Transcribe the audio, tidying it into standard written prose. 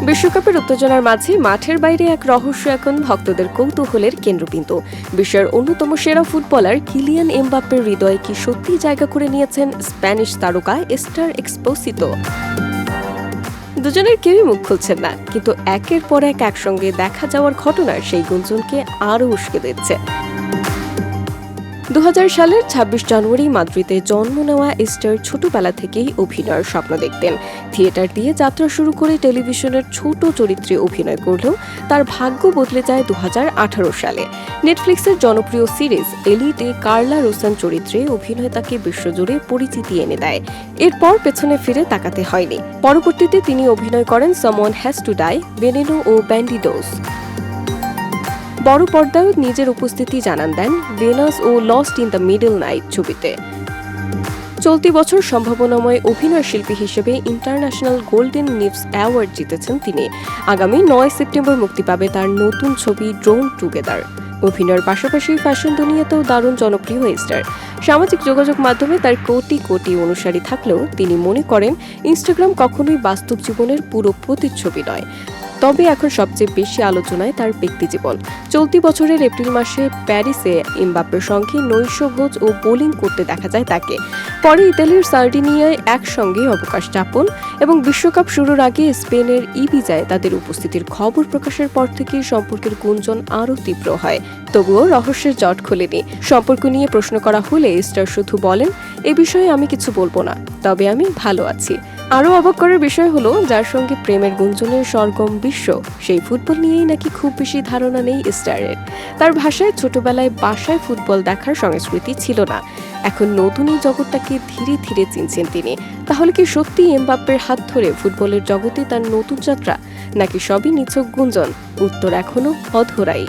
বিশ্বকাপের উত্তেজনার মাঝে মাঠের বাইরে এক রহস্য এখন ভক্তদের কৌতূহলের কেন্দ্রবিন্দু। বিশ্বের অন্যতম সেরা ফুটবলার কিলিয়ান এমবাপ্পের হৃদয়ে কি সত্যি জায়গা করে নিয়েছেন স্প্যানিশ তারকা এস্টার এক্সপোসিতো? দুজনের কেউই মুখ খুলছেন না, কিন্তু একের পর এক একসঙ্গে দেখা যাওয়ার ঘটনা সেই গুঞ্জনকে আরও উস্কে দিচ্ছে। 2000 সালের 26 জানুয়ারি মাদ্রিদে জন্ম নেওয়া এস্টার ছোটবেলা থেকেই অভিনয়ের স্বপ্ন দেখতেন। থিয়েটার দিয়ে যাত্রা শুরু করে টেলিভিশনের ছোট চরিত্রে অভিনয় করলেও তার ভাগ্য বদলে যায় 2018 সালে। নেটফ্লিক্সের জনপ্রিয় সিরিজ এলিটে কার্লা রোসান চরিত্রে অভিনয় তাকে বিশ্বজুড়ে পরিচিতি এনে দেয়। এরপর পেছনে ফিরে তাকাতে হয়নি। পরবর্তীতে তিনি অভিনয় করেন someone has to die, Veneno ও ব্যান্ডিডোস। বড় পর্দায় নিজের উপস্থিতি জানান দেন ভেনাস ও lost in the middle night ছবিতে। চলতি বছর সম্ভাবনাময় অভিনয় শিল্পী হিসেবে ইন্টারন্যাশনাল গোল্ডেন নিভস অ্যাওয়ার্ড জিতেছেন তিনি। আগামী 9 সেপ্টেম্বর মুক্তি পাবে তার নতুন ছবি ড্রোন টুগেদার। অভিনয়ের পাশাপাশি ফ্যাশন দুনিয়াতেও দারুণ জনপ্রিয় এস্টার। সামাজিক যোগাযোগ মাধ্যমে তার কোটি কোটি অনুসারী থাকলেও তিনি মনে করেন ইনস্টাগ্রাম কখনোই বাস্তব জীবনের পুরো প্রতিচ্ছবি নয়। তবে এখন সবচেয়ে বেশি আলোচনায় তার ব্যক্তিজীবন। চলতি বছরের এপ্রিল মাসে প্যারিসে এমবাপ্পের সঙ্গে নৈশভোজ ও বোলিং করতে দেখা যায় তাকে। পরে ইতালির সার্ডিনিয়ায় একসঙ্গে অবকাশ যাপন এবং বিশ্বকাপ শুরুর আগে স্পেনের ইবিজায় তাদের উপস্থিতির খবর প্রকাশের পর থেকে সম্পর্কের গুঞ্জন আরও তীব্র হয়। তবুও রহস্যের জট খোলেনি। সম্পর্ক নিয়ে প্রশ্ন করা হলে এস্টার শুধু বলেন, এ বিষয়ে আমি কিছু বলবো না, তবে আমি ভালো আছি। আরও অবাক করার বিষয় হলো, যার সঙ্গে প্রেমের গুঞ্জনের সরগম বিশ্ব, সেই ফুটবল নিয়েই নাকি খুব বেশি ধারণা নেই এস্টারের। তার ভাষায় ছোটবেলায় বাসায় ফুটবল দেখার সংস্কৃতি ছিল না। এখন নতুন এই জগৎটাকে ধীরে ধীরে চিনছেন তিনি। তাহলে কি সত্যি এমবাপ্পের হাত ধরে ফুটবলের জগতে তার নতুন যাত্রা, নাকি সবই নিছক গুঞ্জন? উত্তর এখনো অধরাই।